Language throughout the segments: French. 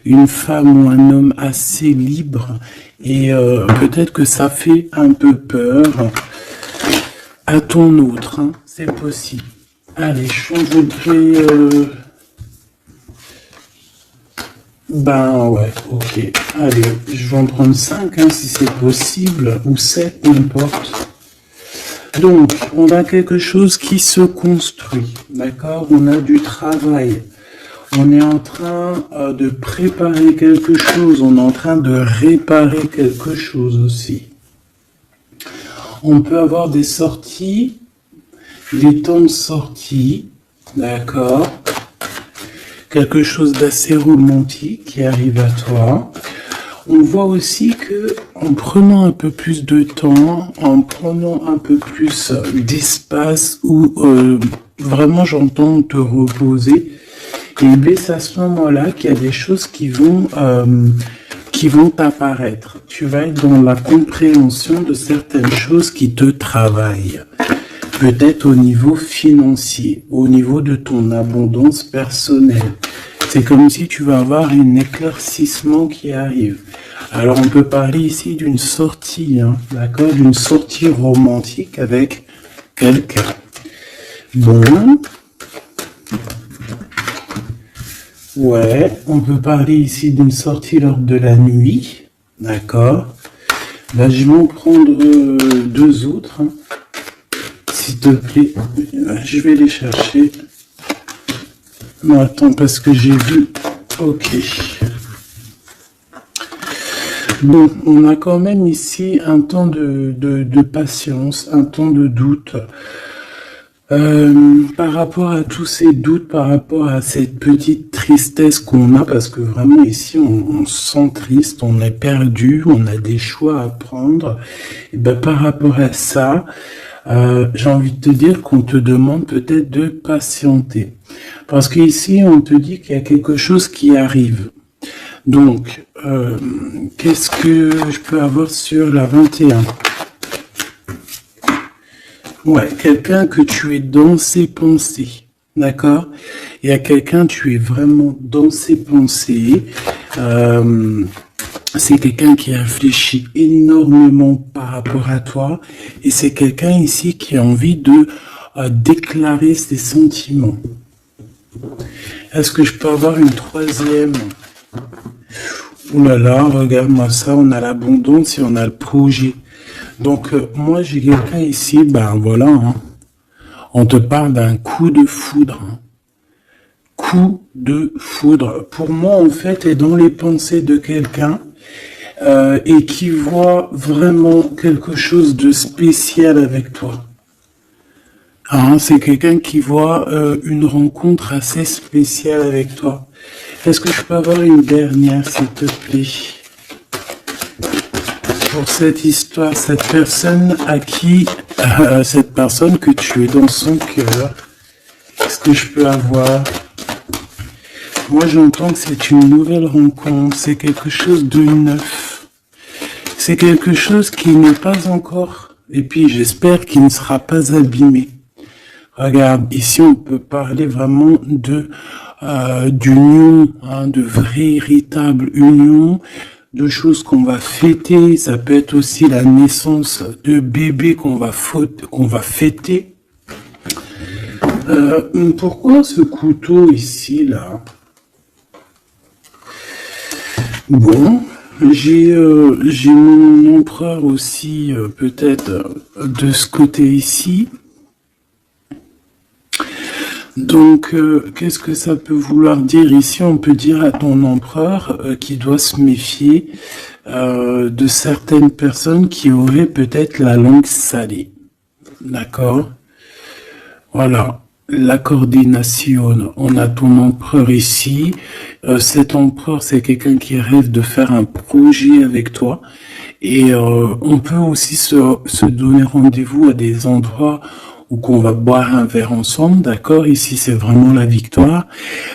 une femme ou un homme assez libre et peut-être que ça fait un peu peur à ton autre, hein, c'est possible. Allez, je voudrais... Ben ouais, ok. Allez, je vais en prendre 5 hein, si c'est possible, ou 7, n'importe. Donc, on a quelque chose qui se construit, d'accord? On a du travail. On est en train de préparer quelque chose, on est en train de réparer quelque chose aussi. On peut avoir des sorties, des temps de sortie, d'accord? Quelque chose d'assez romantique qui arrive à toi. On voit aussi que en prenant un peu plus de temps, en prenant un peu plus d'espace où vraiment j'entends te reposer, et bien c'est à ce moment-là qu'il y a des choses qui vont apparaître. Tu vas être dans la compréhension de certaines choses qui te travaillent. Peut-être au niveau financier, au niveau de ton abondance personnelle. C'est comme si tu vas avoir un éclaircissement qui arrive. Alors on peut parler ici d'une sortie, hein, d'accord, d'une sortie romantique avec quelqu'un. Bon. Ouais, on peut parler ici d'une sortie lors de la nuit, d'accord. Là, je vais en prendre 2 autres, hein. S'il te plaît, je vais les chercher. Non, attends, parce que j'ai vu... Ok. Donc, on a quand même ici un temps de patience, un temps de doute. Par rapport à tous ces doutes, par rapport à cette petite tristesse qu'on a, parce que vraiment ici, on se sent triste, on est perdu, on a des choix à prendre. Et ben, par rapport à ça... j'ai envie de te dire qu'on te demande peut-être de patienter. Parce qu'ici, on te dit qu'il y a quelque chose qui arrive. Donc, qu'est-ce que je peux avoir sur la 21? Ouais, quelqu'un que tu es dans ses pensées. D'accord? Il y a quelqu'un, tu es vraiment dans ses pensées. C'est quelqu'un qui réfléchit énormément par rapport à toi et c'est quelqu'un ici qui a envie de déclarer ses sentiments. Est-ce que je peux avoir une troisième? Ouh là là, regarde-moi ça, on a l'abondance et on a le projet. Donc moi j'ai quelqu'un ici, ben voilà, hein, on te parle d'un coup de foudre. Hein. Coup de foudre. Pour moi en fait est dans les pensées de quelqu'un et qui voit vraiment quelque chose de spécial avec toi. Hein, c'est quelqu'un qui voit une rencontre assez spéciale avec toi. Est-ce que je peux avoir une dernière, s'il te plaît? Pour cette histoire, cette personne à qui, cette personne que tu es dans son cœur, est-ce que je peux avoir? Moi, j'entends que c'est une nouvelle rencontre, c'est quelque chose de neuf. C'est quelque chose qui n'est pas encore, et puis j'espère qu'il ne sera pas abîmé. Regarde, ici on peut parler vraiment de d'union, hein, de véritable union, de choses qu'on va fêter. Ça peut être aussi la naissance de bébés qu'on va fêter. Pourquoi ce couteau ici là? Bon. J'ai mon empereur aussi, peut-être, de ce côté ici. Donc, qu'est-ce que ça peut vouloir dire ici? On peut dire à ton empereur qu'il doit se méfier de certaines personnes qui auraient peut-être la langue salée. D'accord? Voilà. La coordination, on a ton empereur ici. Cet empereur, c'est quelqu'un qui rêve de faire un projet avec toi. Et on peut aussi se donner rendez-vous à des endroits où qu'on va boire un verre ensemble, d'accord? Ici, c'est vraiment la victoire.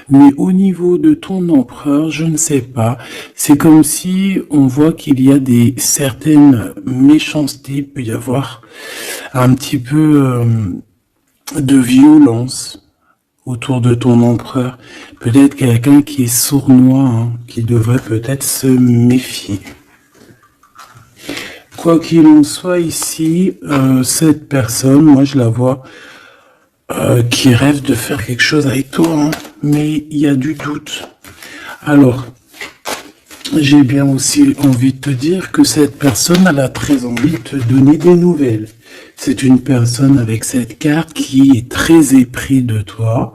Mais au niveau de ton empereur, je ne sais pas. C'est comme si on voit qu'il y a certaines méchancetés, il peut y avoir un petit peu... de violence autour de ton empereur. Peut-être quelqu'un qui est sournois, hein, qui devrait peut-être se méfier. Quoi qu'il en soit ici, cette personne, moi je la vois, qui rêve de faire quelque chose avec toi, hein, mais il y a du doute. Alors, j'ai bien aussi envie de te dire que cette personne, elle a très envie de te donner des nouvelles. C'est une personne avec cette carte qui est très épris de toi.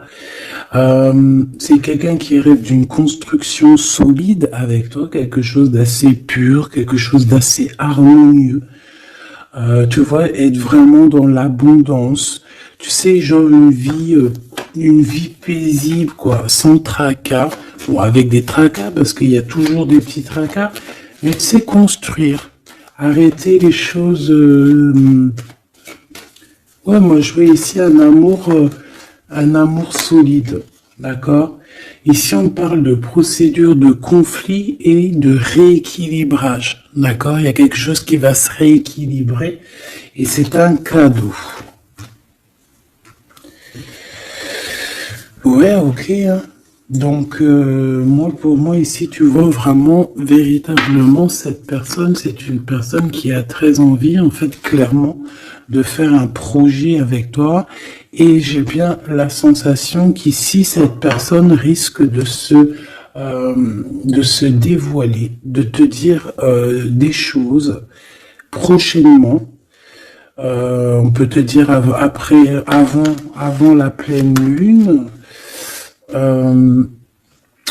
C'est quelqu'un qui rêve d'une construction solide avec toi, quelque chose d'assez pur, quelque chose d'assez harmonieux. Tu vois, être vraiment dans l'abondance. Tu sais, genre une vie paisible, quoi, sans tracas. Bon, avec des tracas, parce qu'il y a toujours des petits tracas. Mais tu sais, construire. Arrêter les choses... Ouais, moi, je vois ici un amour solide. D'accord? Ici, on parle de procédure de conflit et de rééquilibrage. D'accord? Il y a quelque chose qui va se rééquilibrer et c'est un cadeau. Ouais, ok. Hein. Donc, pour moi, ici, tu vois vraiment, véritablement, cette personne, c'est une personne qui a très envie, en fait, clairement, de faire un projet avec toi. Et j'ai bien la sensation qu'ici, cette personne risque de se dévoiler, de te dire des choses prochainement. On peut te dire avant la pleine lune.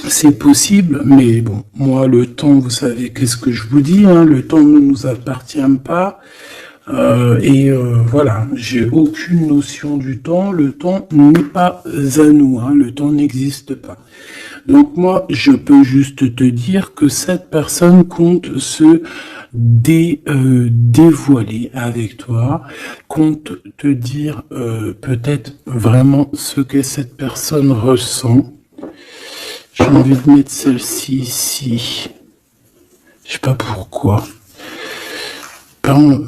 C'est possible, mais bon, moi, le temps, vous savez, qu'est-ce que je vous dis, hein, le temps ne nous appartient pas, voilà, j'ai aucune notion du temps, le temps n'est pas à nous, hein, le temps n'existe pas. Donc moi, je peux juste te dire que cette personne compte se dévoiler avec toi, compte te dire peut-être vraiment ce que cette personne ressent. J'ai envie de mettre celle-ci ici. Je sais pas pourquoi.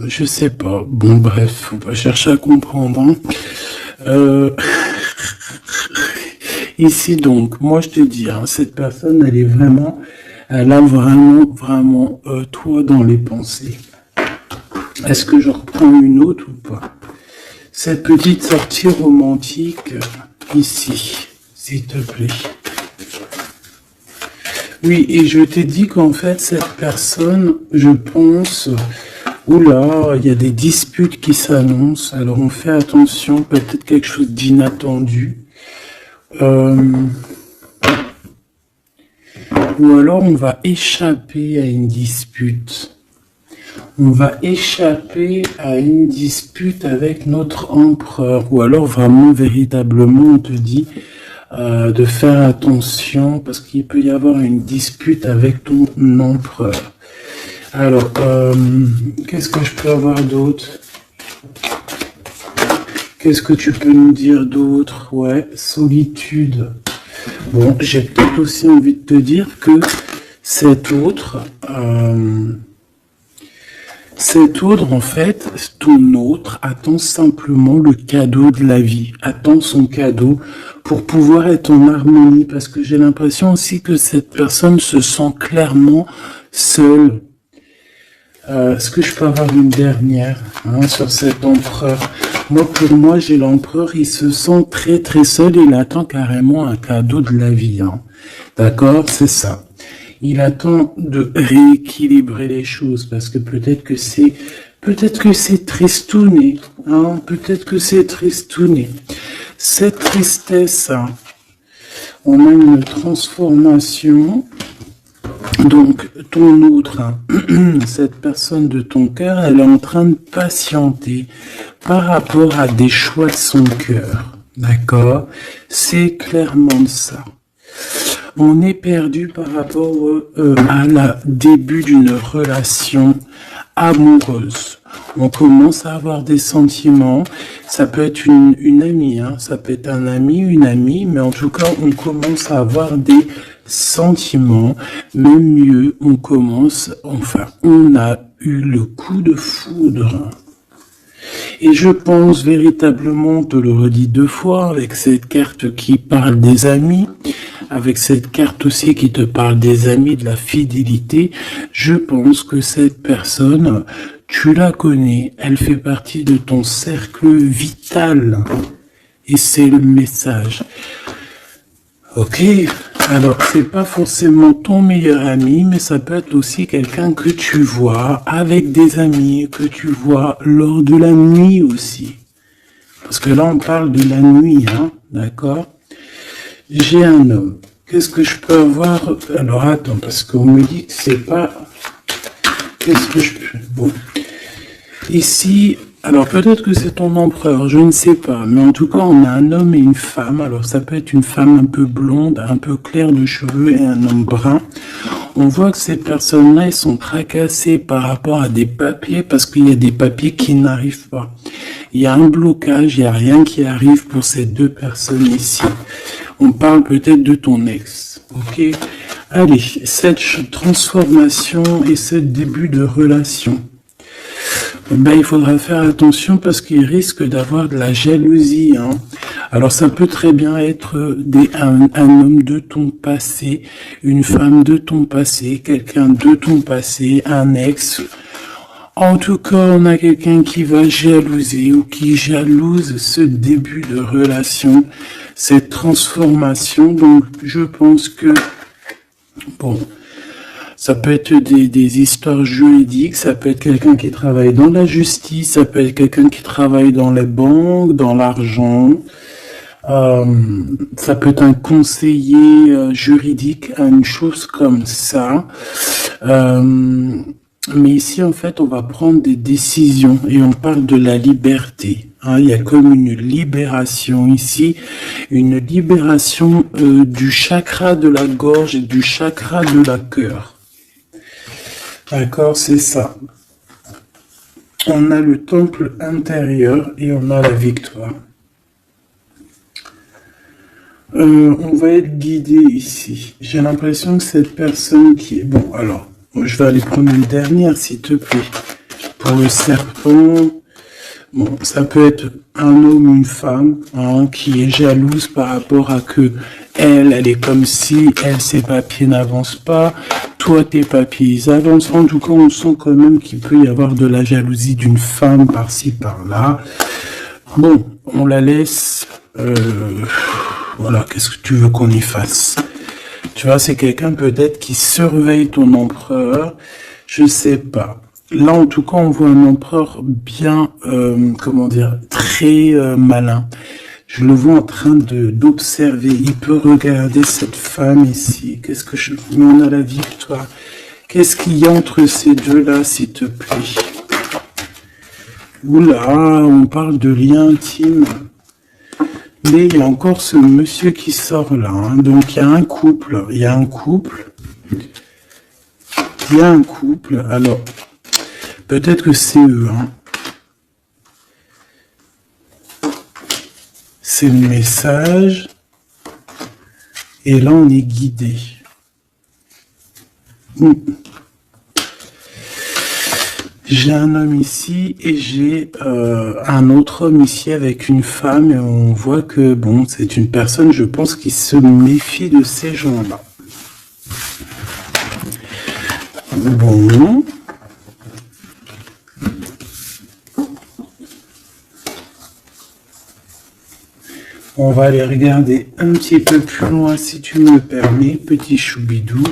Je sais pas. Bon, bref, faut pas chercher à comprendre. Hein. Ici donc, moi je te dis, hein, cette personne, elle a vraiment toi dans les pensées. Est-ce que je reprends une autre ou pas? Cette petite sortie romantique ici, s'il te plaît. Oui, et je t'ai dit qu'en fait, cette personne, je pense, oula, il y a des disputes qui s'annoncent, alors on fait attention, peut-être quelque chose d'inattendu. Ou alors on va échapper à une dispute. On va échapper à une dispute avec notre empereur. Ou alors vraiment, véritablement, on te dit de faire attention parce qu'il peut y avoir une dispute avec ton empereur. Alors, qu'est-ce que je peux avoir d'autre? Qu'est-ce que tu peux nous dire d'autre? Ouais, solitude. Bon, j'ai peut-être aussi envie de te dire que cet autre, en fait, ton autre attend simplement le cadeau de la vie, attend son cadeau pour pouvoir être en harmonie, parce que j'ai l'impression aussi que cette personne se sent clairement seule. Est-ce que je peux avoir une dernière sur cet empereur? Pour moi, j'ai l'empereur, il se sent très très seul, il attend carrément un cadeau de la vie. Hein. D'accord? C'est ça. Il attend de rééquilibrer les choses, parce que peut-être que c'est tristouné. Hein, peut-être que c'est tristouné. Cette tristesse, hein, on a une transformation. Donc, ton autre, hein, cette personne de ton cœur, elle est en train de patienter par rapport à des choix de son cœur. D'accord? C'est clairement ça. On est perdu par rapport à la début d'une relation amoureuse. On commence à avoir des sentiments. Ça peut être une amie, hein, ça peut être un ami, une amie, mais en tout cas, on commence à avoir des sentiments. Même mieux, on a eu le coup de foudre. Et je pense véritablement, te le redis 2 fois, avec cette carte qui parle des amis, avec cette carte aussi qui te parle des amis, de la fidélité, je pense que cette personne, tu la connais, elle fait partie de ton cercle vital. Et c'est le message. Ok, alors c'est pas forcément ton meilleur ami, mais ça peut être aussi quelqu'un que tu vois avec des amis, que tu vois lors de la nuit aussi. Parce que là on parle de la nuit, hein, d'accord? J'ai un homme. Qu'est-ce que je peux avoir? Alors attends, parce qu'on me dit que c'est pas... Qu'est-ce que je peux... Bon. Ici... Alors peut-être que c'est ton empereur, je ne sais pas, mais en tout cas on a un homme et une femme. Alors ça peut être une femme un peu blonde, un peu claire de cheveux et un homme brun. On voit que ces personnes-là, ils sont tracassées par rapport à des papiers parce qu'il y a des papiers qui n'arrivent pas. Il y a un blocage, il n'y a rien qui arrive pour ces 2 personnes ici. On parle peut-être de ton ex, ok? Allez, cette transformation et ce début de relation. Ben, il faudra faire attention parce qu'il risque d'avoir de la jalousie. Hein. Alors ça peut très bien être un homme de ton passé, une femme de ton passé, quelqu'un de ton passé, un ex. En tout cas, on a quelqu'un qui va jalouser ou qui jalouse ce début de relation, cette transformation. Donc je pense que, bon... Ça peut être des histoires juridiques, ça peut être quelqu'un qui travaille dans la justice, ça peut être quelqu'un qui travaille dans les banques, dans l'argent. Ça peut être un conseiller juridique, une chose comme ça. Mais ici, en fait, on va prendre des décisions et on parle de la liberté. Hein, il y a comme une libération ici, une libération du chakra de la gorge et du chakra de la cœur. D'accord, c'est ça. On a le temple intérieur et on a la victoire. On va être guidé ici. J'ai l'impression que cette personne qui est... Bon, alors, je vais aller prendre une dernière, s'il te plaît. Pour le serpent, bon, ça peut être un homme ou une femme hein, qui est jalouse par rapport à que elle est comme si ses papiers n'avancent pas, toi tes papiers ils avancent. En tout cas, on sent quand même qu'il peut y avoir de la jalousie d'une femme par-ci par-là. Bon, on la laisse. Voilà, qu'est-ce que tu veux qu'on y fasse? Tu vois, c'est quelqu'un peut-être qui surveille ton empereur. Je sais pas. Là, en tout cas, on voit un empereur bien, comment dire, très malin. Je le vois en train d'observer. Il peut regarder cette femme ici. Qu'est-ce que je... Mais on a la victoire. Qu'est-ce qu'il y a entre ces deux-là, s'il te plaît? Oula, on parle de lien intime. Mais il y a encore ce monsieur qui sort là. Hein. Donc, il y a un couple. Il y a un couple. Il y a un couple. Alors... Peut-être que c'est eux. Hein. C'est le message. Et là, on est guidé. J'ai un homme ici et j'ai un autre homme ici avec une femme. Et on voit que, bon, c'est une personne, je pense, qui se méfie de ces gens-là. Bon... On va aller regarder un petit peu plus loin, si tu me permets, petit choubidou.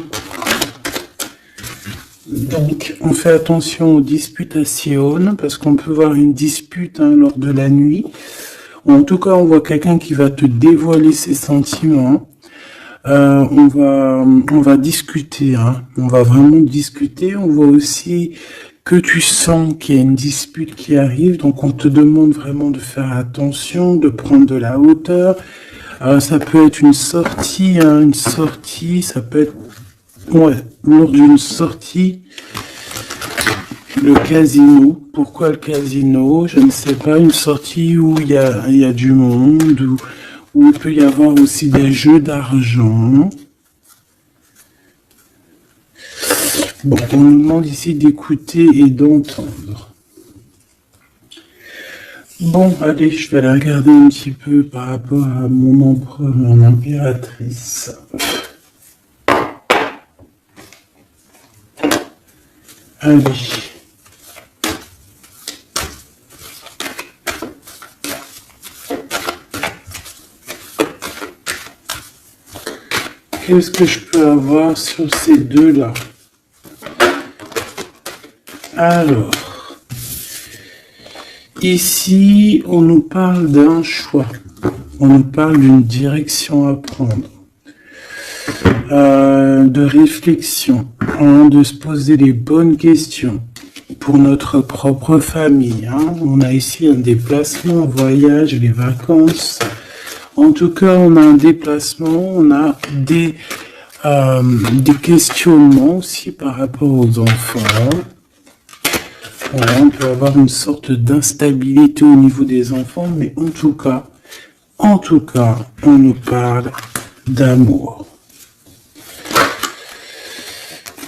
Donc, on fait attention aux disputations, parce qu'on peut voir une dispute hein, lors de la nuit. En tout cas, on voit quelqu'un qui va te dévoiler ses sentiments. On va discuter, hein. On va vraiment discuter. On voit aussi que tu sens qu'il y a une dispute qui arrive, donc on te demande vraiment de faire attention, de prendre de la hauteur. Ça peut être une sortie, hein, ça peut être lors d'une sortie, le casino. Pourquoi le casino? Je ne sais pas, une sortie où il y a du monde, où il peut y avoir aussi des jeux d'argent. Bon, on nous demande ici d'écouter et d'entendre. Bon, allez, je vais aller regarder un petit peu par rapport à mon empereur, mon impératrice. Allez. Qu'est-ce que je peux avoir sur ces deux-là? Alors, ici, on nous parle d'un choix. On nous parle d'une direction à prendre. De réflexion, de se poser les bonnes questions pour notre propre famille. On a ici un déplacement, un voyage, les vacances. En tout cas, on a un déplacement, on a des questionnements aussi par rapport aux enfants. Ouais, on peut avoir une sorte d'instabilité au niveau des enfants, mais en tout cas, on nous parle d'amour.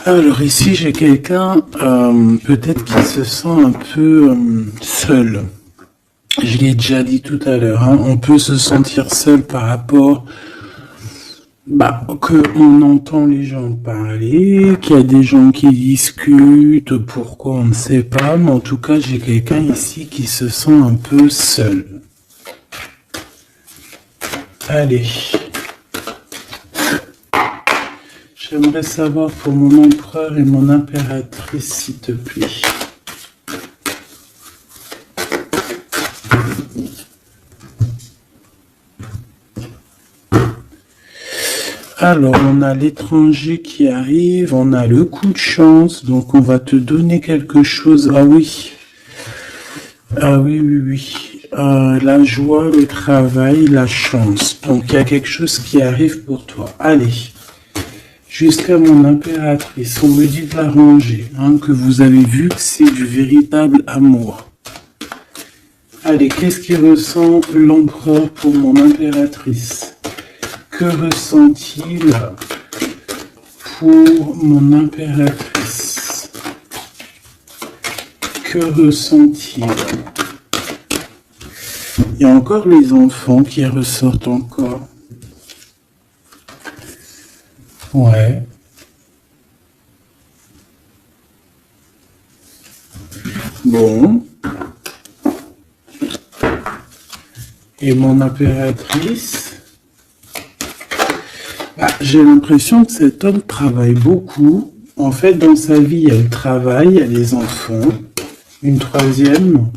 Alors ici, j'ai quelqu'un peut-être qui se sent un peu seul. Je l'ai déjà dit tout à l'heure, on peut se sentir seul par rapport qu'on entend les gens parler, qu'il y a des gens qui discutent, pourquoi on ne sait pas, mais en tout cas, j'ai quelqu'un ici qui se sent un peu seul. Allez. J'aimerais savoir pour mon empereur et mon impératrice, s'il te plaît. Alors, on a l'étranger qui arrive, on a le coup de chance, donc on va te donner quelque chose. Ah oui. Ah oui. La joie, le travail, la chance. Donc, il y a quelque chose qui arrive pour toi. Allez. Jusqu'à mon impératrice, on me dit de la ranger, que vous avez vu que c'est du véritable amour. Allez, qu'est-ce qu'il ressent l'empereur pour mon impératrice? Que ressent-il pour mon impératrice? Que ressent-il? Il y a encore les enfants qui ressortent encore. Ouais. Bon. Et mon impératrice? J'ai l'impression que cet homme travaille beaucoup. En fait, dans sa vie, il y a le travail, il y a les enfants. Une troisième.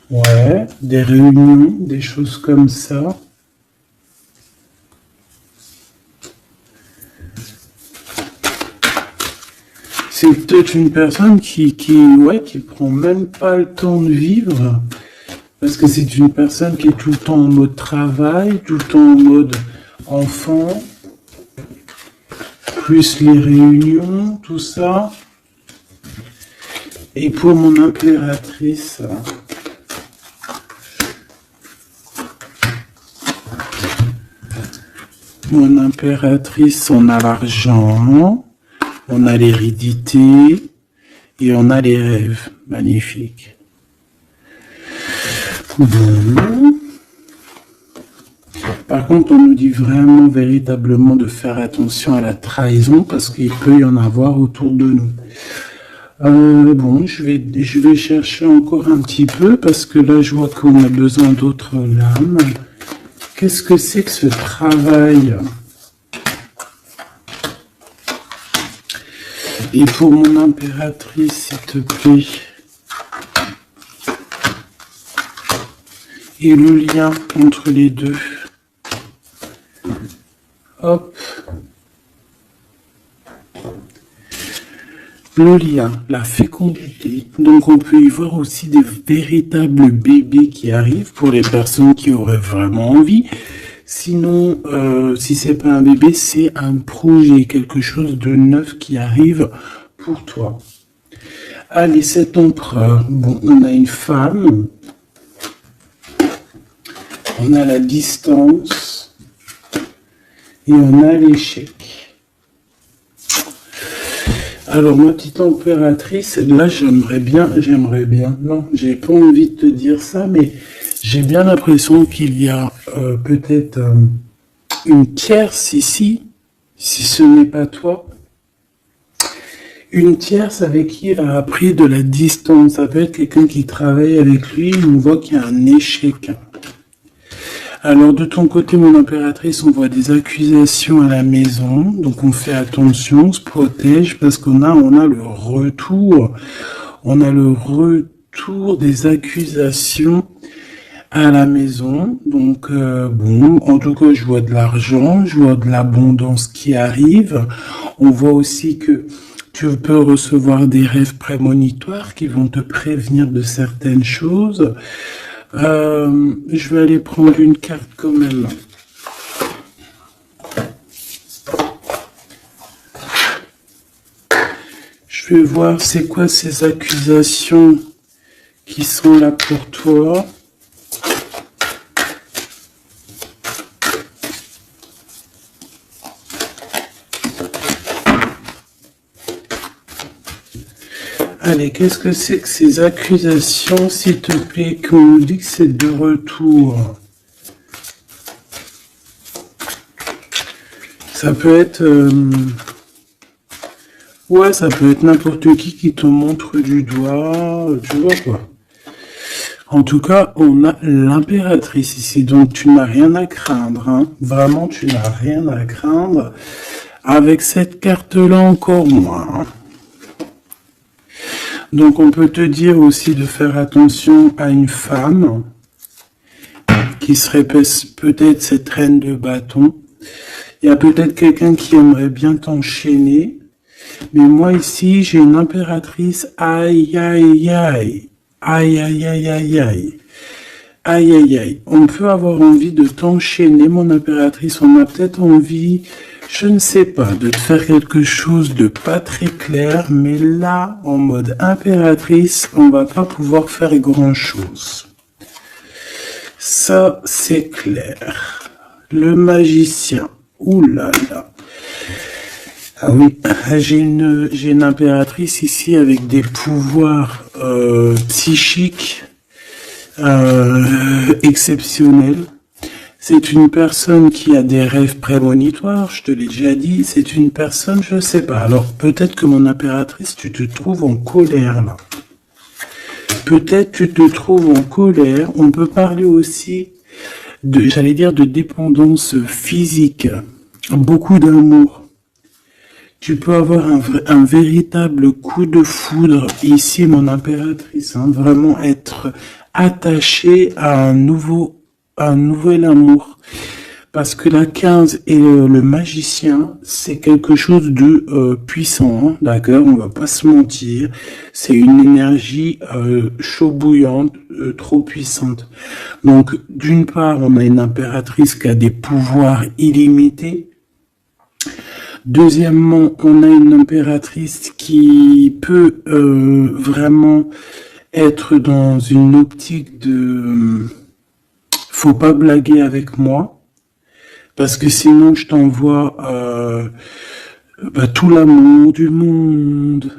Ouais. Des réunions, des choses comme ça. C'est peut-être une personne qui prend même pas le temps de vivre, parce que c'est une personne qui est tout le temps en mode travail, tout le temps en mode enfant, plus les réunions, tout ça. Et pour mon impératrice, on a l'argent. On a l'hérédité et on a les rêves. Magnifique. Bon. Par contre, on nous dit vraiment, véritablement de faire attention à la trahison parce qu'il peut y en avoir autour de nous. Bon, je vais chercher encore un petit peu parce que là, je vois qu'on a besoin d'autres lames. Qu'est-ce que c'est que ce travail ? Et pour mon impératrice, s'il te plaît. Et le lien entre les deux. Hop. Le lien, la fécondité. Donc on peut y voir aussi des véritables bébés qui arrivent pour les personnes qui auraient vraiment envie. Sinon, si c'est pas un bébé, c'est un projet, quelque chose de neuf qui arrive pour toi. Allez, cet empereur. Bon, on a une femme. On a la distance. Et on a l'échec. Alors, ma petite impératrice, là, j'aimerais bien, non, j'ai pas envie de te dire ça, mais j'ai bien l'impression qu'il y a peut-être une tierce ici, si ce n'est pas toi. Une tierce avec qui il a pris de la distance. Ça peut être quelqu'un qui travaille avec lui, on voit qu'il y a un échec. Alors, de ton côté, mon impératrice, on voit des accusations à la maison. Donc, on fait attention, on se protège parce qu'on a le retour. On a le retour des accusations à la maison. Donc, bon, en tout cas, je vois de l'argent, je vois de l'abondance qui arrive. On voit aussi que tu peux recevoir des rêves prémonitoires qui vont te prévenir de certaines choses. Je vais aller prendre une carte quand même. Je vais voir c'est quoi ces accusations qui sont là pour toi. Allez, qu'est-ce que c'est que ces accusations, s'il te plaît, qu'on nous dit que c'est de retour? Ça peut être... ouais, ça peut être n'importe qui te montre du doigt, tu vois quoi. En tout cas, on a l'impératrice ici, donc tu n'as rien à craindre, hein. Vraiment, tu n'as rien à craindre. Avec cette carte-là, encore moins, hein. Donc, on peut te dire aussi de faire attention à une femme qui serait peut-être cette reine de bâton. Il y a peut-être quelqu'un qui aimerait bien t'enchaîner. Mais moi, ici, j'ai une impératrice. Aïe, aïe, aïe. Aïe, aïe, aïe, aïe, aïe. Aïe, aïe, aïe. On peut avoir envie de t'enchaîner, mon impératrice. On a peut-être envie... je ne sais pas, de te faire quelque chose de pas très clair, mais là, en mode impératrice, on va pas pouvoir faire grand-chose. Ça, c'est clair. Le magicien. Ouh là là. Ah oui, j'ai une impératrice ici avec des pouvoirs psychiques exceptionnels. C'est une personne qui a des rêves prémonitoires, je te l'ai déjà dit. C'est une personne, je sais pas. Alors, peut-être que mon impératrice, tu te trouves en colère, là. Peut-être tu te trouves en colère. On peut parler aussi de, j'allais dire, de dépendance physique. Beaucoup d'amour. Tu peux avoir un véritable coup de foudre ici, mon impératrice. Hein, vraiment être attaché à un nouvel amour. Parce que la 15 et le magicien, c'est quelque chose de puissant, hein, d'accord? On va pas se mentir. C'est une énergie chaud bouillante, trop puissante. Donc, d'une part, on a une impératrice qui a des pouvoirs illimités. Deuxièmement, on a une impératrice qui peut vraiment être dans une optique de... faut pas blaguer avec moi, parce que sinon je t'envoie tout l'amour du monde.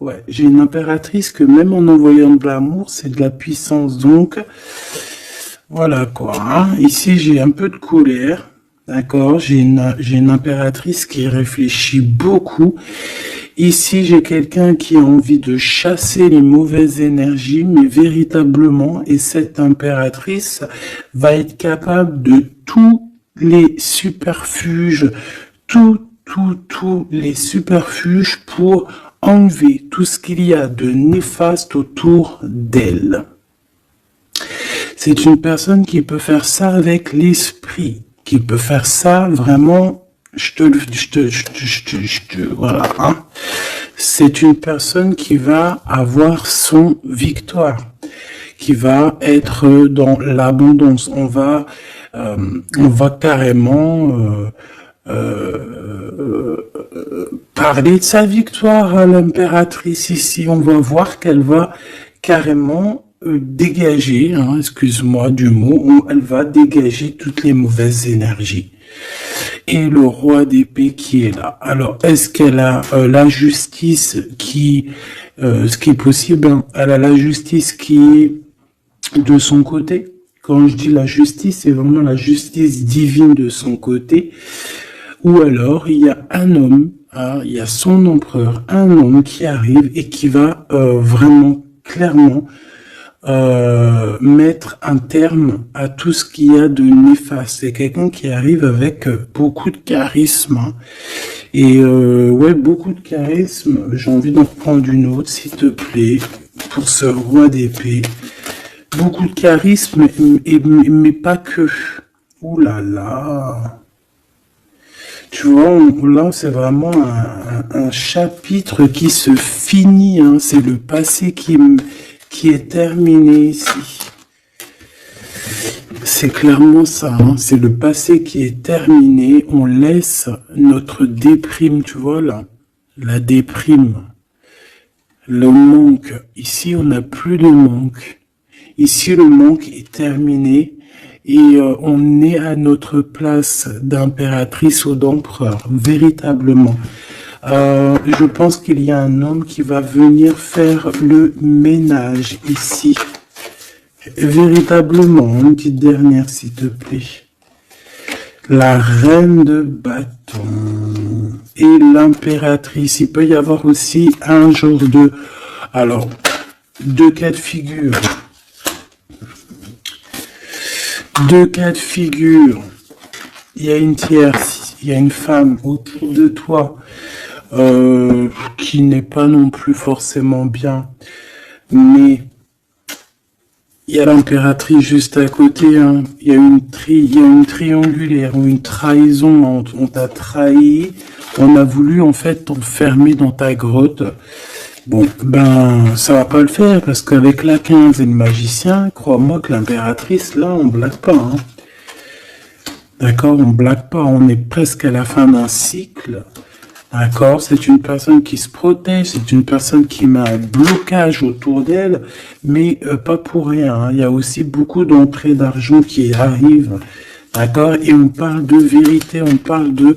Ouais, j'ai une impératrice que même en envoyant de l'amour, c'est de la puissance. Donc, voilà quoi. Hein. Ici, j'ai un peu de colère. D'accord, j'ai une impératrice qui réfléchit beaucoup. Ici, j'ai quelqu'un qui a envie de chasser les mauvaises énergies, mais véritablement, et cette impératrice va être capable de tous les superfuges, tous les superfuges pour enlever tout ce qu'il y a de néfaste autour d'elle. C'est une personne qui peut faire ça avec l'esprit. Qui peut faire ça vraiment, voilà, hein. C'est une personne qui va avoir son victoire, qui va être dans l'abondance. On va carrément parler de sa victoire à l'impératrice ici. On va voir qu'elle va carrément dégager, hein, excuse-moi du mot, elle va dégager toutes les mauvaises énergies. et le roi d'épée qui est là. Alors, est-ce qu'elle a la justice qui, ce qui est possible, hein, elle a la justice qui est de son côté. Quand je dis la justice, c'est vraiment la justice divine de son côté. Ou alors, il y a un homme, hein, il y a son empereur, un homme qui arrive et qui va vraiment, clairement, mettre un terme à tout ce qu'il y a de néfaste. C'est quelqu'un qui arrive avec beaucoup de charisme. Hein. Et ouais, beaucoup de charisme. J'ai envie d'en prendre une autre, s'il te plaît, pour ce roi d'épée. Beaucoup de charisme, mais pas que. Ouh là là. Tu vois, là, c'est vraiment un chapitre qui se finit. Hein. C'est le passé qui est terminé ici. C'est clairement ça. Hein. C'est le passé qui est terminé. On laisse notre déprime, tu vois, là. La déprime. Le manque. Ici, on n'a plus de manque. Ici, le manque est terminé. Et on est à notre place d'impératrice ou d'empereur, véritablement. Je pense qu'il y a un homme qui va venir faire le ménage ici. Véritablement, une petite dernière, s'il te plaît. La reine de bâton et l'impératrice. Il peut y avoir aussi un genre de... Alors, deux cas de figure. Deux cas de figure. Il y a une tierce, il y a une femme autour de toi qui n'est pas non plus forcément bien, mais il y a l'impératrice juste à côté. Hein. Il y a une triangulaire ou une trahison. On t'a trahi. On a voulu en fait t'enfermer dans ta grotte. Bon, ben, ça va pas le faire, parce qu'avec la 15 et le magicien, crois-moi que l'impératrice, là, on blague pas, hein. D'accord, on blague pas, on est presque à la fin d'un cycle. D'accord, c'est une personne qui se protège, c'est une personne qui met un blocage autour d'elle, mais pas pour rien, hein. Il y a aussi beaucoup d'entrées d'argent qui arrivent. D'accord, et on parle de vérité, on parle de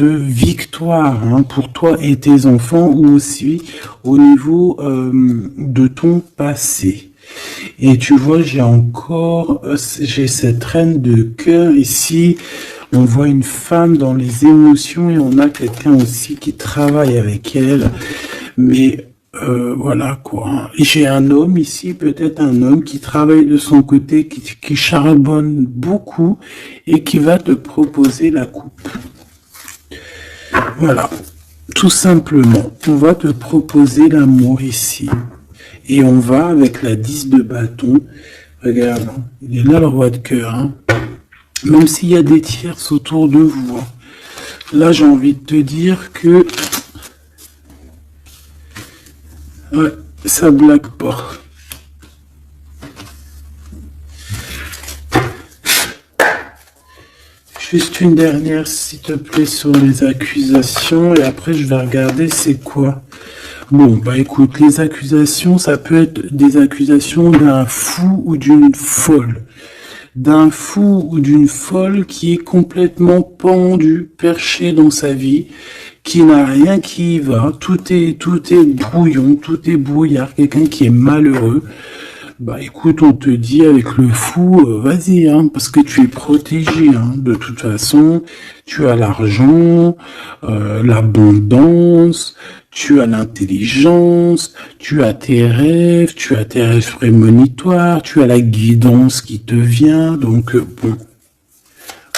victoire, hein, pour toi et tes enfants, ou aussi au niveau de ton passé. Et tu vois, j'ai cette reine de cœur ici. On voit une femme dans les émotions et on a quelqu'un aussi qui travaille avec elle. Mais voilà quoi. Et j'ai un homme ici, peut-être un homme qui travaille de son côté, qui charbonne beaucoup et qui va te proposer la coupe. Voilà, tout simplement, on va te proposer l'amour ici. Et on va avec la 10 de bâton. Regarde, il est là le roi de cœur. Hein. Même s'il y a des tierces autour de vous. Hein. Là, j'ai envie de te dire que... Ouais, ça blague pas. Juste une dernière, s'il te plaît, sur les accusations. Et après, je vais regarder c'est quoi. Bon, bah écoute, les accusations, ça peut être des accusations d'un fou ou d'une folle. D'un fou ou d'une folle qui est complètement pendu, perché dans sa vie, qui n'a rien qui y va. Tout est brouillon, tout est brouillard. Quelqu'un qui est malheureux. Bah écoute, on te dit avec le fou, vas-y, hein, parce que tu es protégé, hein, de toute façon, tu as l'argent, l'abondance, tu as l'intelligence, tu as tes rêves prémonitoires, tu as la guidance qui te vient, donc bon,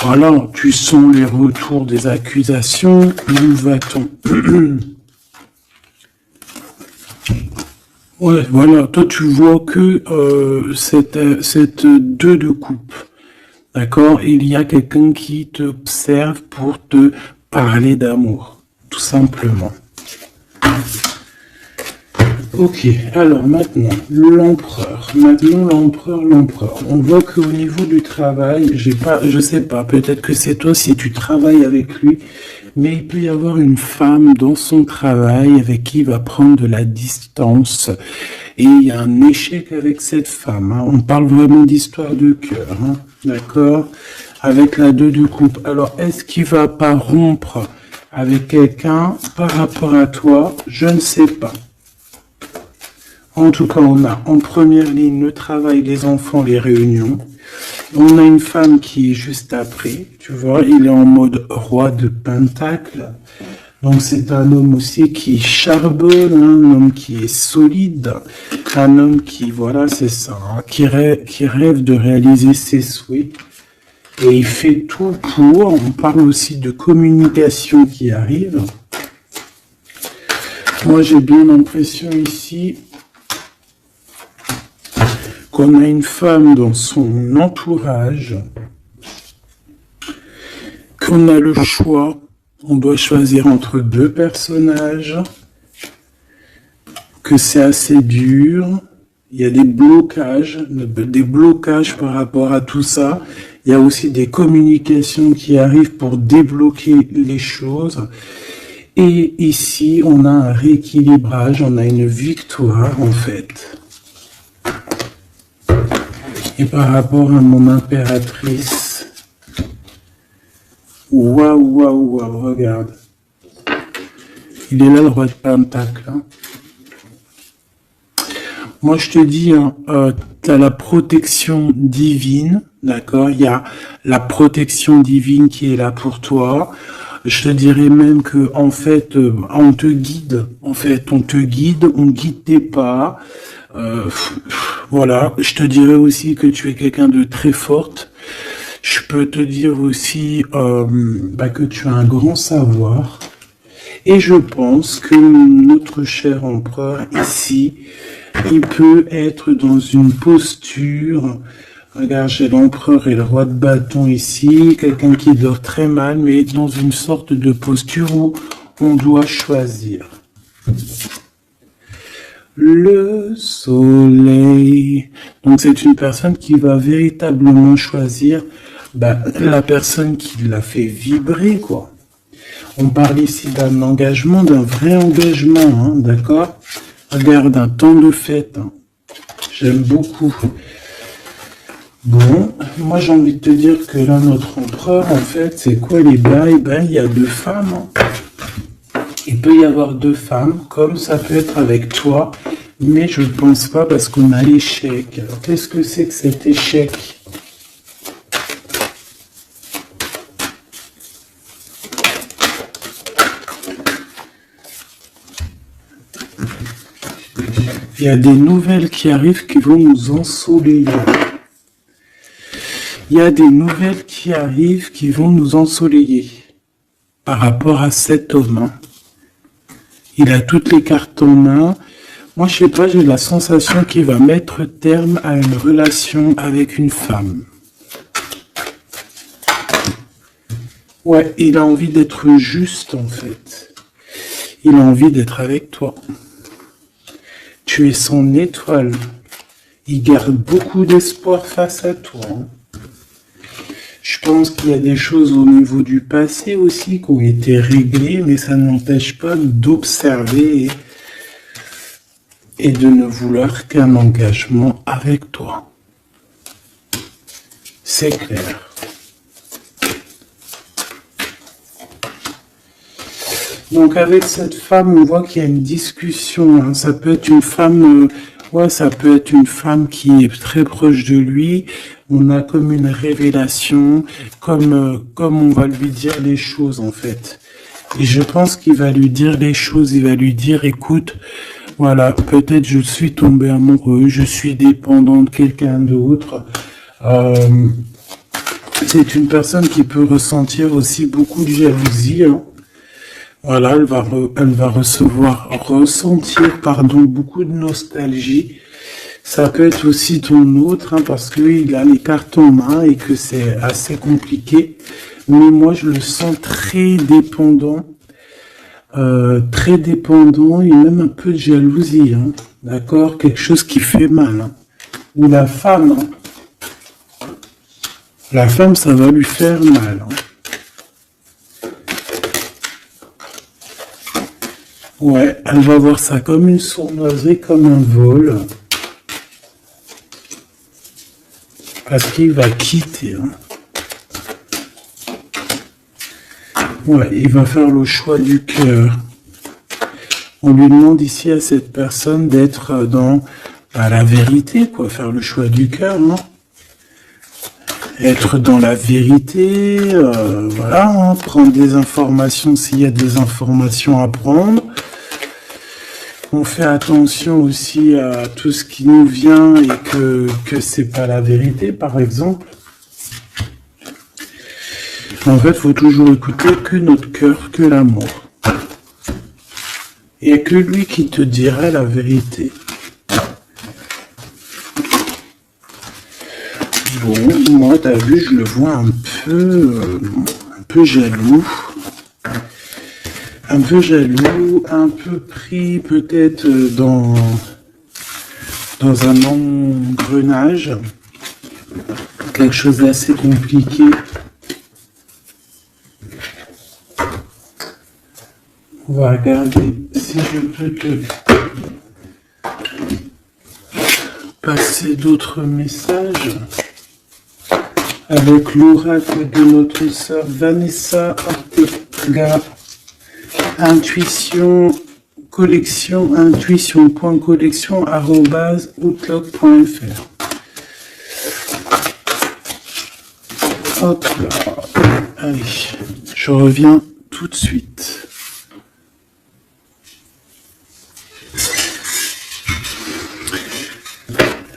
voilà, tu sens les retours des accusations, où va-t-on? Ouais, voilà, toi tu vois que cette 2 de coupe, d'accord? Il y a quelqu'un qui t'observe pour te parler d'amour, tout simplement. Ok, alors maintenant, l'empereur. On voit qu'au niveau du travail, je sais pas, peut-être que c'est toi si tu travailles avec lui, mais il peut y avoir une femme dans son travail avec qui il va prendre de la distance. Et il y a un échec avec cette femme. Hein. On parle vraiment d'histoire de cœur, hein, d'accord? avec la 2 de coupe. Alors, est-ce qu'il va pas rompre avec quelqu'un par rapport à toi? Je ne sais pas. En tout cas, on a en première ligne le travail, les enfants, les réunions. On a une femme qui est juste après, tu vois, il est en mode roi de pentacle. Donc c'est un homme aussi qui charbonne, un homme qui est solide, un homme qui, voilà, c'est ça, hein, qui rêve de réaliser ses souhaits. Et il fait tout pour. On parle aussi de communication qui arrive. Moi j'ai bien l'impression ici qu'on a une femme dans son entourage, qu'on a le choix. On doit choisir entre 2 personnages, que c'est assez dur, il y a des blocages par rapport à tout ça, il y a aussi des communications qui arrivent pour débloquer les choses, et ici on a un rééquilibrage, on a une victoire en fait. Et par rapport à mon impératrice, waouh, regarde. Il est là le roi de pentacle. Hein. Moi, je te dis, hein, tu as la protection divine, d'accord? Il y a la protection divine qui est là pour toi. Je te dirais même que, en fait, on te guide. En fait, on guide tes pas. Voilà. Je te dirais aussi que tu es quelqu'un de très forte. Je peux te dire aussi que tu as un grand savoir. Et je pense que notre cher empereur ici, il peut être dans une posture. Regarde, j'ai l'empereur et le roi de bâton ici. Quelqu'un qui dort très mal, mais dans une sorte de posture où on doit choisir. Le soleil. Donc c'est une personne qui va véritablement choisir la personne qui l'a fait vibrer, quoi. On parle ici d'un engagement, d'un vrai engagement, hein, d'accord? Regarde, un temps de fête. Hein. J'aime beaucoup. Bon, moi j'ai envie de te dire que là, notre empereur, en fait, c'est quoi les bails? Ben, il y a 2 femmes. Hein. Il peut y avoir 2 femmes, comme ça peut être avec toi, mais je ne pense pas parce qu'on a l'échec. Alors, qu'est-ce que c'est que cet échec? Il y a des nouvelles qui arrivent qui vont nous ensoleiller. Il y a des nouvelles qui arrivent qui vont nous ensoleiller par rapport à cet homme. Hein. Il a toutes les cartes en main. Moi, je sais pas, j'ai la sensation qu'il va mettre terme à une relation avec une femme. Ouais, il a envie d'être juste, en fait. Il a envie d'être avec toi. Tu es son étoile. Il garde beaucoup d'espoir face à toi. Hein. Je pense qu'il y a des choses au niveau du passé aussi qui ont été réglées, mais ça n'empêche pas d'observer et de ne vouloir qu'un engagement avec toi. C'est clair. Donc avec cette femme, on voit qu'il y a une discussion. Hein. Ça peut être une femme, ça peut être une femme qui est très proche de lui. On a comme une révélation, comme on va lui dire les choses en fait. Et je pense qu'il va lui dire les choses. Il va lui dire, écoute, voilà, peut-être je suis tombé amoureux, je suis dépendant de quelqu'un d'autre. C'est une personne qui peut ressentir aussi beaucoup de jalousie. Hein. Voilà, elle va ressentir beaucoup de nostalgie. Ça peut être aussi ton autre, hein, parce qu'il a les cartes en main et que c'est assez compliqué. Mais moi, je le sens très dépendant et même un peu de jalousie. Hein, d'accord? Quelque chose qui fait mal. Hein. Ou la femme, hein. La femme, ça va lui faire mal. Hein. Ouais, elle va voir ça comme une sournoiserie, comme un vol. Parce qu'il va quitter. Hein. Ouais, il va faire le choix du cœur. On lui demande ici à cette personne d'être dans la vérité, quoi, faire le choix du cœur, non? Être dans la vérité, voilà, hein, prendre des informations s'il y a des informations à prendre. On fait attention aussi à tout ce qui nous vient et que c'est pas la vérité, par exemple. En fait, il faut toujours écouter que notre cœur, que l'amour. Il n'y a que lui qui te dira la vérité. Bon, moi, t'as vu, je le vois un peu jaloux. Un peu jaloux, un peu pris peut-être dans un engrenage. Quelque chose d'assez compliqué. On va regarder si je peux te passer d'autres messages avec l'oracle de notre sœur Vanessa Ortega. Intuition collection, intuition.collection@outlook.fr. Hop là. Allez, je reviens tout de suite.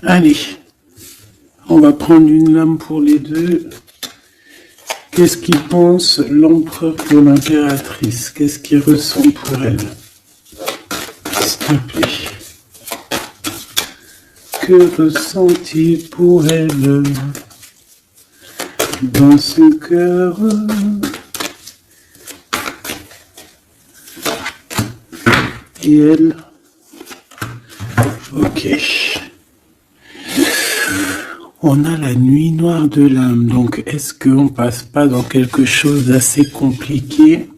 Allez, on va prendre une lame pour les deux. Qu'est-ce qu'il pense l'empereur pour l'impératrice? Qu'est-ce qu'il ressent pour elle? S'il te plaît. Que ressent-il pour elle dans son cœur? Et elle? Ok. On a la nuit noire de l'âme, donc est-ce qu'on passe pas dans quelque chose d'assez compliqué?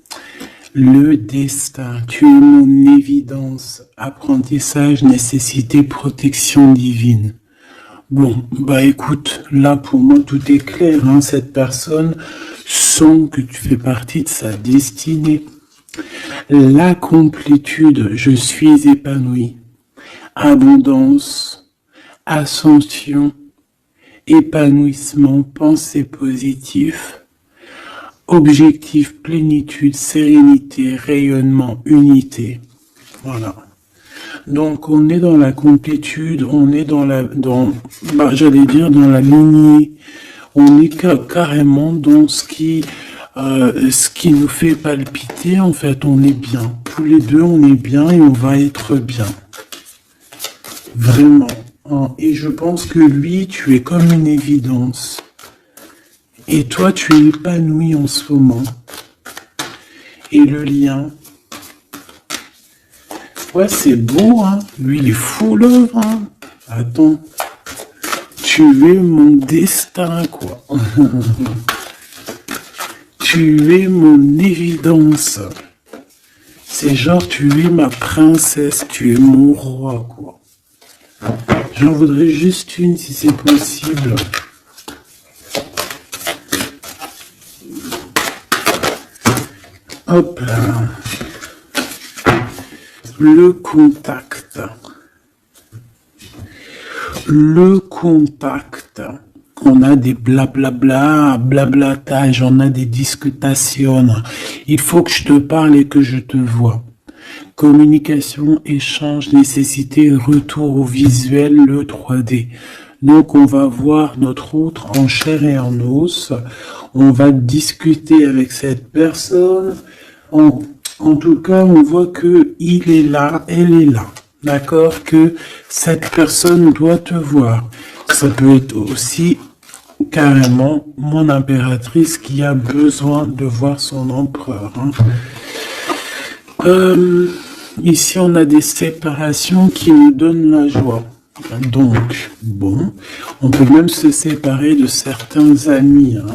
Le destin, tu es mon évidence, apprentissage, nécessité, protection divine. Bon, bah écoute, là pour moi tout est clair, hein, cette personne sent que tu fais partie de sa destinée. La complétude, je suis épanoui. Abondance, ascension, épanouissement, pensée positive, objectif, plénitude, sérénité, rayonnement, unité. Voilà. Donc on est dans la complétude, on est dans j'allais dire dans la lignée, on est carrément dans ce qui nous fait palpiter. En fait, on est bien. Tous les deux, on est bien et on va être bien. Vraiment. Et je pense que lui, tu es comme une évidence. Et toi, tu es épanoui en ce moment. Et le lien. Ouais, c'est beau, hein. Lui, il est fou, love, hein. Attends. Tu es mon destin, quoi. Tu es mon évidence. C'est genre, tu es ma princesse, tu es mon roi, quoi. J'en voudrais juste une si c'est possible. Hop là. Le contact. Le contact. On a des blablabla, blablatage, on a des discutations. Il faut que je te parle et que je te vois. Communication, échange, nécessité, retour au visuel, le 3D. Donc on va voir notre autre en chair et en os. On va discuter avec cette personne. En tout cas, on voit que il est là, elle est là. D'accord? Que cette personne doit te voir. Ça peut être aussi carrément mon impératrice qui a besoin de voir son empereur. Hein. Ici, on a des séparations qui nous donnent la joie. Donc, bon, on peut même se séparer de certains amis. Hein.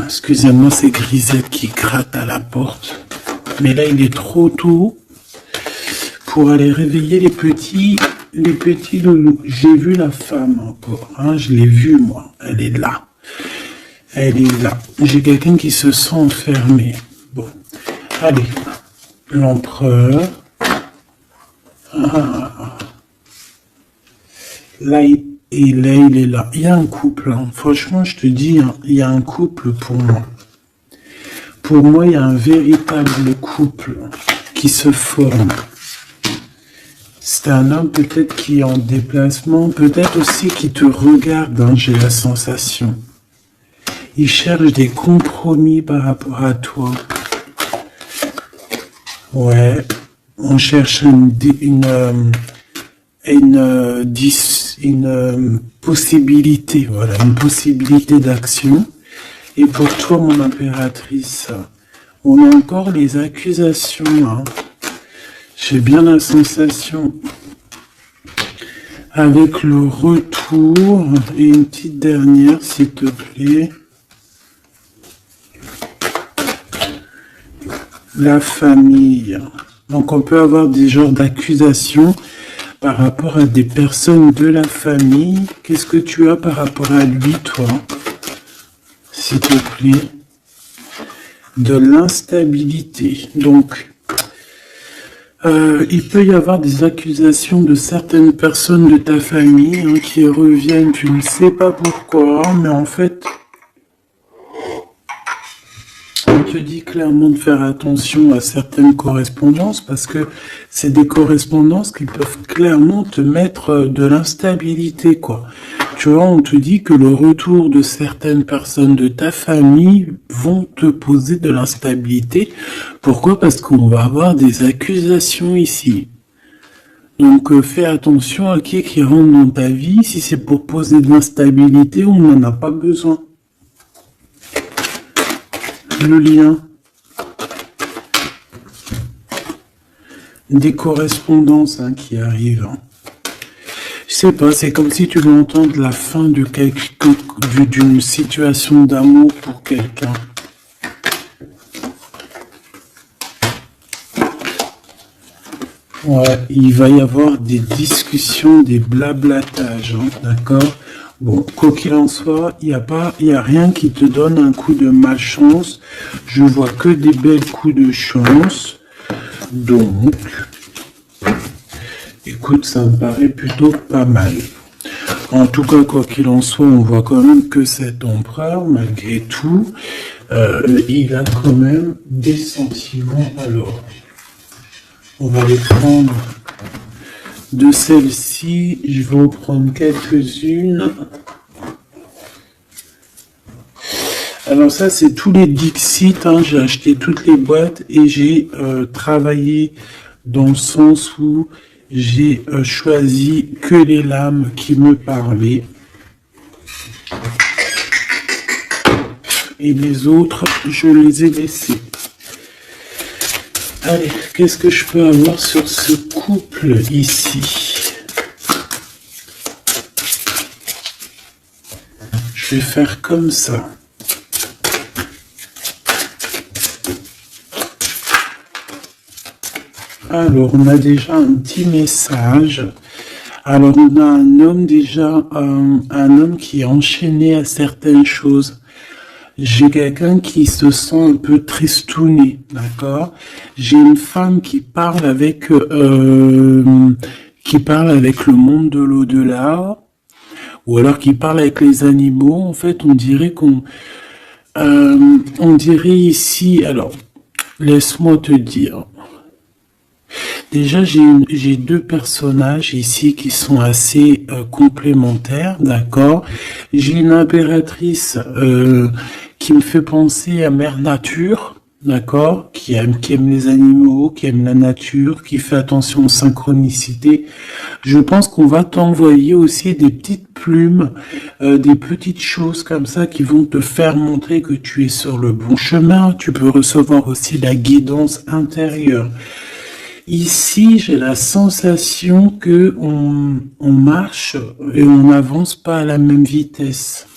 Excusez-moi, c'est Grisette qui gratte à la porte. Mais là, il est trop tôt pour aller réveiller les petits loulous. J'ai vu la femme encore, hein, je l'ai vue, moi. Elle est là. Elle est là. J'ai quelqu'un qui se sent enfermé. Bon. Allez. L'empereur. Ah. Là, il est là. Il y a un couple. Hein. Franchement, je te dis, hein, il y a un couple pour moi. Pour moi, il y a un véritable couple qui se forme. C'est un homme peut-être qui est en déplacement, peut-être aussi qui te regarde, hein, j'ai la sensation. Il cherche des compromis par rapport à toi. Ouais, on cherche une possibilité, voilà, une possibilité d'action. Et pour toi, mon impératrice, on a encore les accusations, hein. J'ai bien la sensation, avec le retour, et une petite dernière, s'il te plaît. La famille. Donc on peut avoir des genres d'accusations par rapport à des personnes de la famille. Qu'est-ce que tu as par rapport à lui, toi? S'il te plaît. De l'instabilité. Donc, il peut y avoir des accusations de certaines personnes de ta famille, hein, qui reviennent, tu ne sais pas pourquoi, mais en fait, on te dit clairement de faire attention à certaines correspondances, parce que c'est des correspondances qui peuvent clairement te mettre de l'instabilité, quoi. Tu vois, on te dit que le retour de certaines personnes de ta famille vont te poser de l'instabilité. Pourquoi? Parce qu'on va avoir des accusations ici. Donc fais attention à qui rentre dans ta vie. Si c'est pour poser de l'instabilité, on n'en a pas besoin. Le lien. Des correspondances, hein, qui arrivent. Hein. Je sais pas, c'est comme si tu veux entendre la fin de d'une situation d'amour pour quelqu'un. Ouais, il va y avoir des discussions, des blablatages, hein, d'accord? Bon, quoi qu'il en soit, il y a rien qui te donne un coup de malchance. Je vois que des belles coups de chance. Donc, écoute, ça me paraît plutôt pas mal. En tout cas, quoi qu'il en soit, on voit quand même que cet empereur, malgré tout, il a quand même des sentiments. Alors, on va les prendre de celles-ci. Je vais en prendre quelques-unes. Alors ça, c'est tous les Dixit. Hein. J'ai acheté toutes les boîtes et j'ai travaillé dans le sens où j'ai choisi que les lames qui me parlaient. Et les autres, je les ai laissées. Allez, qu'est-ce que je peux avoir sur ce couple ici? Je vais faire comme ça. Alors, on a déjà un petit message. Alors, on a un homme déjà, un homme qui est enchaîné à certaines choses. J'ai quelqu'un qui se sent un peu tristouné, d'accord? J'ai une femme qui parle avec le monde de l'au-delà, ou alors qui parle avec les animaux. En fait, on dirait on dirait ici, alors, laisse-moi te dire. Déjà, j'ai deux personnages ici qui sont assez complémentaires, d'accord? J'ai une impératrice qui me fait penser à Mère Nature, d'accord? Qui aime les animaux, qui aime la nature, qui fait attention aux synchronicités. Je pense qu'on va t'envoyer aussi des petites plumes, des petites choses comme ça qui vont te faire montrer que tu es sur le bon chemin. Tu peux recevoir aussi la guidance intérieure. Ici, j'ai la sensation que on marche et on n'avance pas à la même vitesse.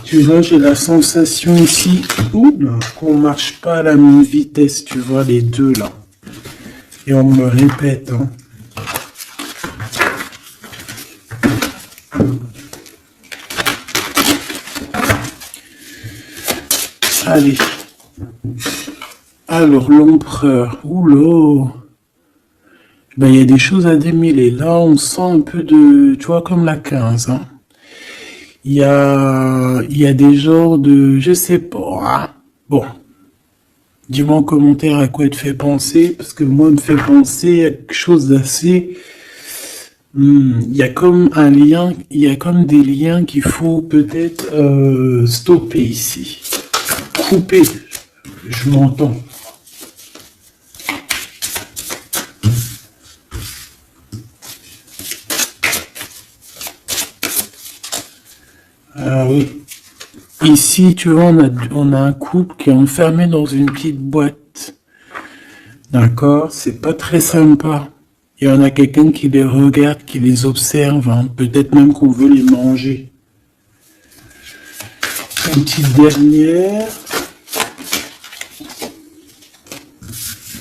Tu vois, j'ai la sensation ici qu'on marche pas à la même vitesse, tu vois, les deux là. Et on me répète, hein. Allez. Alors, l'empereur. Oula. Ben, il y a des choses à démêler. Là, on sent un peu de... Tu vois, comme la 15. Hein. Il y a des genres de... Je sais pas. Hein. Bon. Dis-moi en commentaire à quoi il te fait penser. Parce que moi, il me fait penser à quelque chose d'assez... Il y a comme un lien, il y a comme des liens qu'il faut peut-être stopper ici. Couper. Je m'entends. Ah oui. Ici, tu vois, on a un couple qui est enfermé dans une petite boîte. D'accord? C'est pas très sympa. Il y en a quelqu'un qui les regarde, qui les observe. Hein. Peut-être même qu'on veut les manger. Une petite dernière.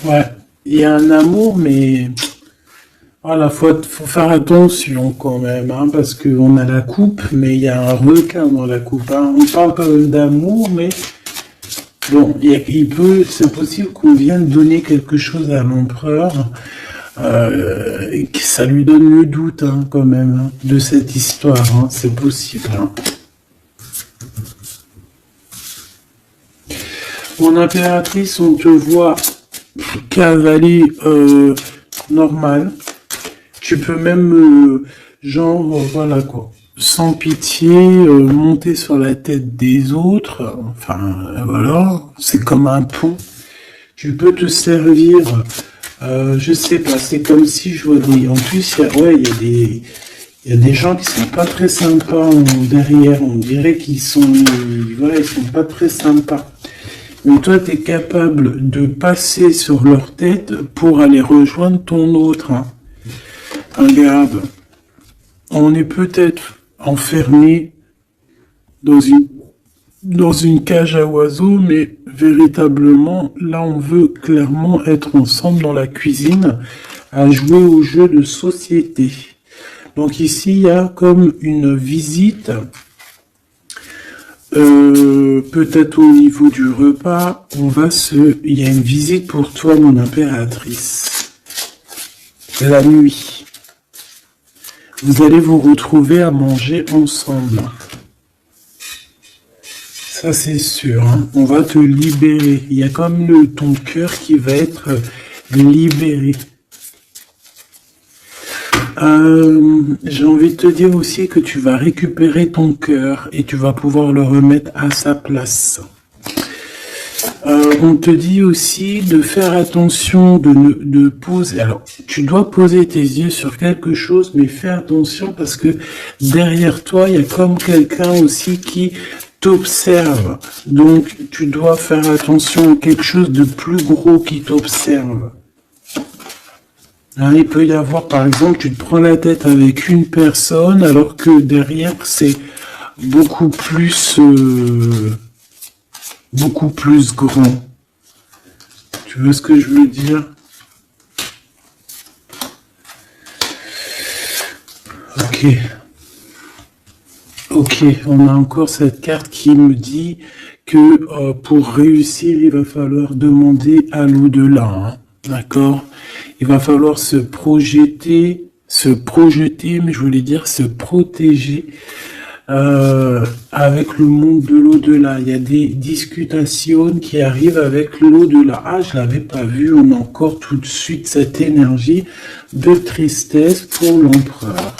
Ouais. Il y a un amour, mais... Voilà, faut faire attention quand même, hein, parce qu'on a la coupe, mais il y a un requin dans la coupe. Hein. On parle quand même d'amour, mais bon, c'est possible qu'on vienne donner quelque chose à l'empereur, et que ça lui donne le doute, hein, quand même, hein, de cette histoire. Hein, c'est possible. Hein. Mon impératrice, on te voit cavaler normal. Tu peux même, voilà quoi, sans pitié, monter sur la tête des autres. Enfin, voilà, c'est comme un pont. Tu peux te servir, je sais pas, c'est comme si je vois des... En plus, il y a des gens qui sont pas très sympas derrière. On dirait qu'ils sont, voilà, ils sont pas très sympas. Mais toi, tu es capable de passer sur leur tête pour aller rejoindre ton autre. Hein. Regarde, on est peut-être enfermé dans une cage à oiseaux, mais véritablement, là, on veut clairement être ensemble dans la cuisine à jouer au jeu de société. Donc ici, il y a comme une visite, peut-être au niveau du repas, il y a une visite pour toi, mon impératrice. La nuit. Vous allez vous retrouver à manger ensemble. Ça, c'est sûr. Hein. On va te libérer. Il y a comme ton cœur qui va être libéré. J'ai envie de te dire aussi que tu vas récupérer ton cœur et tu vas pouvoir le remettre à sa place. On te dit aussi de faire attention, de poser. Alors, tu dois poser tes yeux sur quelque chose, mais fais attention parce que derrière toi, il y a comme quelqu'un aussi qui t'observe. Donc, tu dois faire attention à quelque chose de plus gros qui t'observe. Hein, il peut y avoir, par exemple, tu te prends la tête avec une personne, alors que derrière, c'est beaucoup plus grand. Tu vois ce que je veux dire? Ok, on a encore cette carte qui me dit que pour réussir, il va falloir demander à l'au-delà. Hein, d'accord? Il va falloir se projeter, mais je voulais dire se protéger avec le monde de l'au-delà. Il y a des discutations qui arrivent avec l'au-delà. Ah, je l'avais pas vu. On a encore tout de suite cette énergie de tristesse pour l'empereur.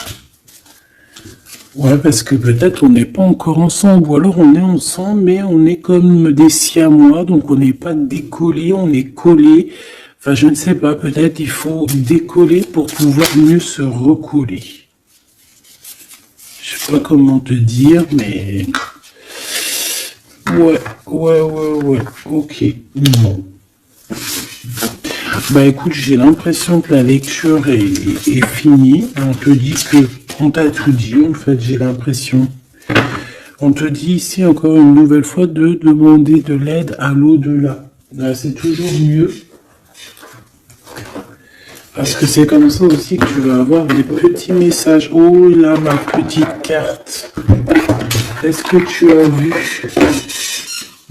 Ouais, parce que peut-être on n'est pas encore ensemble, ou alors on est ensemble, mais on est comme des siamois, donc on n'est pas décollé, on est collé. Enfin, je ne sais pas, peut-être il faut décoller pour pouvoir mieux se recoller. Je sais pas comment te dire, mais... Ouais, ok. Bon. Bah écoute, j'ai l'impression que la lecture est finie. On te dit que... On t'a tout dit, en fait, j'ai l'impression. On te dit ici, encore une nouvelle fois, de demander de l'aide à l'au-delà. C'est toujours mieux. Parce que c'est comme ça aussi que tu vas avoir des petits messages. Oh là, ma petite carte. Est-ce que tu as vu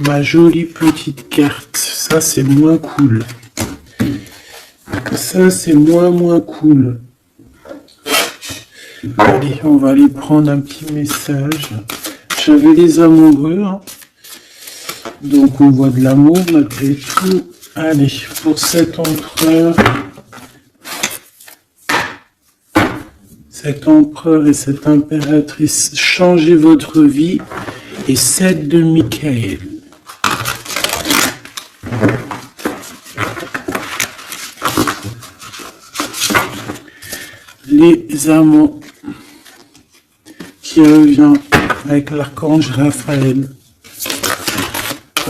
ma jolie petite carte. Ça, c'est moins cool. Ça, c'est moins cool. Allez, on va aller prendre un petit message. J'avais les amoureux, hein. Donc on voit de l'amour malgré tout. Allez, pour cet empereur et cette impératrice, changez votre vie. Et 7 de Michael. Les amants qui revient avec l'archange Raphaël.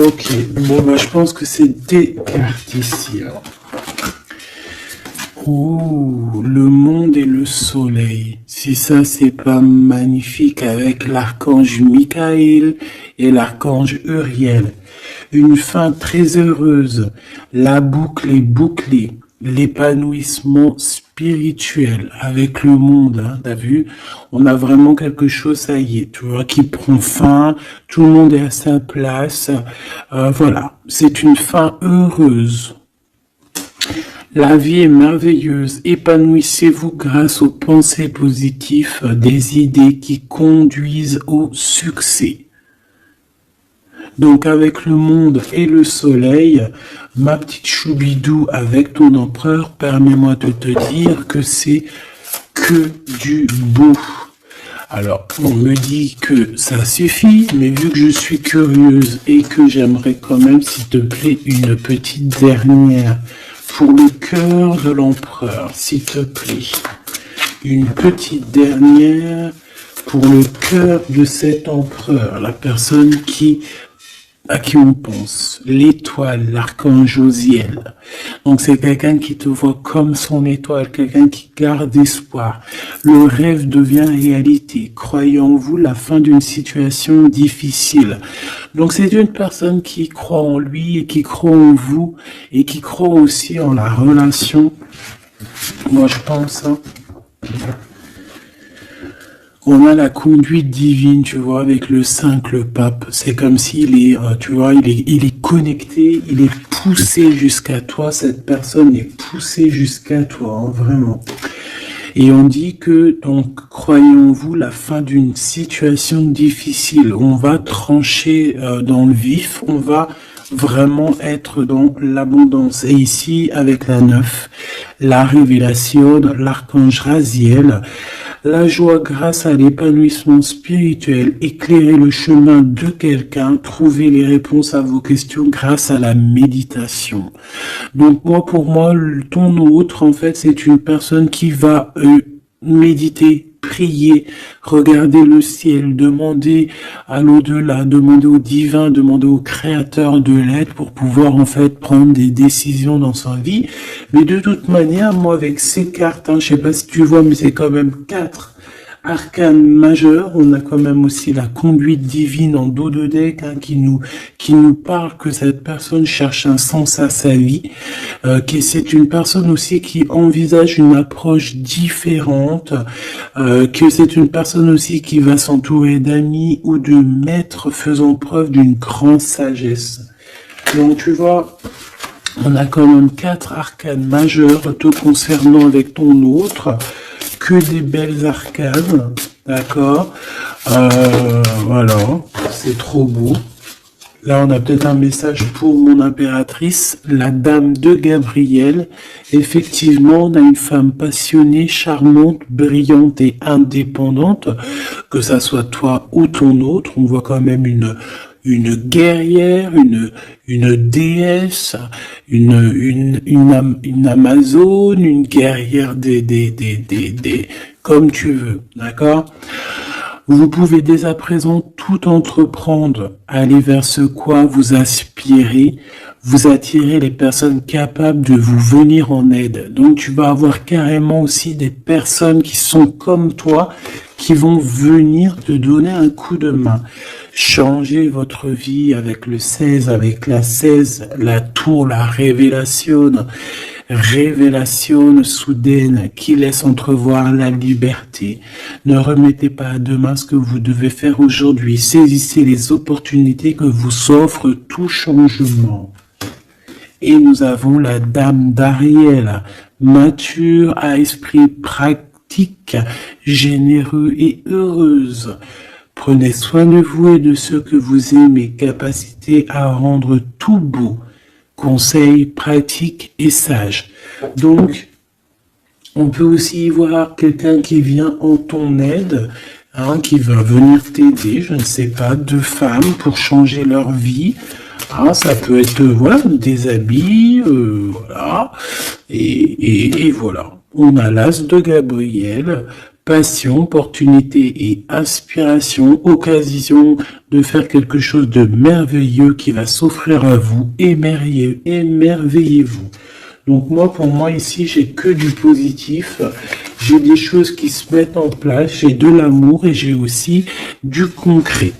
Ok, bon bah je pense que c'est des cartes ici. Alors. Ouh, le monde et le soleil. Si ça c'est pas magnifique avec l'archange Michael et l'archange Uriel. Une fin très heureuse. La boucle est bouclée. L'épanouissement spirituel avec le monde, hein, t'as vu, on a vraiment quelque chose, ça y est, tu vois, qui prend fin, tout le monde est à sa place, voilà, c'est une fin heureuse. La vie est merveilleuse, épanouissez-vous grâce aux pensées positives, des idées qui conduisent au succès. Donc avec le monde et le soleil, ma petite choubidou avec ton empereur, permets-moi de te dire que c'est que du beau. Alors, on me dit que ça suffit, mais vu que je suis curieuse et que j'aimerais quand même, s'il te plaît, une petite dernière pour le cœur de l'empereur, s'il te plaît. Une petite dernière pour le cœur de cet empereur, la personne à qui on pense, l'étoile, l'archange Josiel. Donc c'est quelqu'un qui te voit comme son étoile, quelqu'un qui garde espoir. Le rêve devient réalité. Croyez en vous la fin d'une situation difficile. Donc c'est une personne qui croit en lui et qui croit en vous et qui croit aussi en la relation. Moi je pense, hein. On a la conduite divine, tu vois, avec le 5, le pape. C'est comme s'il est, tu vois, il est connecté, il est poussé jusqu'à toi. Cette personne est poussée jusqu'à toi, hein, vraiment. Et on dit que, donc, croyons-vous, la fin d'une situation difficile. On va trancher dans le vif, on va vraiment être dans l'abondance. Et ici, avec la 9, la révélation, l'archange Raziel, la joie grâce à l'épanouissement spirituel, éclairer le chemin de quelqu'un, trouver les réponses à vos questions grâce à la méditation. Donc moi, pour moi, ton autre, en fait, c'est une personne qui va méditer, prier, regarder le ciel, demander à l'au-delà, demander au divin, demander au créateur de l'aide pour pouvoir en fait prendre des décisions dans sa vie. Mais de toute manière, moi avec ces cartes, je sais pas si tu vois, mais c'est quand même 4 arcanes majeures. On a quand même aussi la conduite divine en dos de deck qui nous parle que cette personne cherche un sens à sa vie, que c'est une personne aussi qui envisage une approche différente, que c'est une personne aussi qui va s'entourer d'amis ou de maîtres faisant preuve d'une grande sagesse. Donc tu vois, on a quand même 4 arcanes majeures te concernant avec ton autre. Que des belles arcanes, d'accord, voilà, c'est trop beau. Là, on a peut-être un message pour mon impératrice, la dame de Gabriel. Effectivement, on a une femme passionnée, charmante, brillante et indépendante, que ça soit toi ou ton autre. On voit quand même une guerrière, une déesse, une amazone, une guerrière comme tu veux, d'accord? Vous pouvez dès à présent tout entreprendre, aller vers ce quoi vous aspirez, vous attirez les personnes capables de vous venir en aide. Donc tu vas avoir carrément aussi des personnes qui sont comme toi, qui vont venir te donner un coup de main. Changez votre vie avec le 16, avec la 16, la tour, la révélation. révélation soudaine qui laisse entrevoir la liberté. Ne remettez pas à demain ce que vous devez faire aujourd'hui. Saisissez les opportunités que vous offre tout changement. Et nous avons la dame d'Ariel, mature à esprit pratique, généreux et heureuse. Prenez soin de vous et de ceux que vous aimez, capacité à rendre tout beau, conseils pratiques et sages. Donc, on peut aussi y voir quelqu'un qui vient en ton aide, qui va venir t'aider, je ne sais pas, deux femmes pour changer leur vie. Ça peut être voilà, des habits, voilà, et voilà. On a l'as de Gabriel, passion, opportunité et inspiration, occasion de faire quelque chose de merveilleux qui va s'offrir à vous, émerveillez-vous. Donc moi, pour moi, ici, j'ai que du positif, j'ai des choses qui se mettent en place, j'ai de l'amour et j'ai aussi du concret.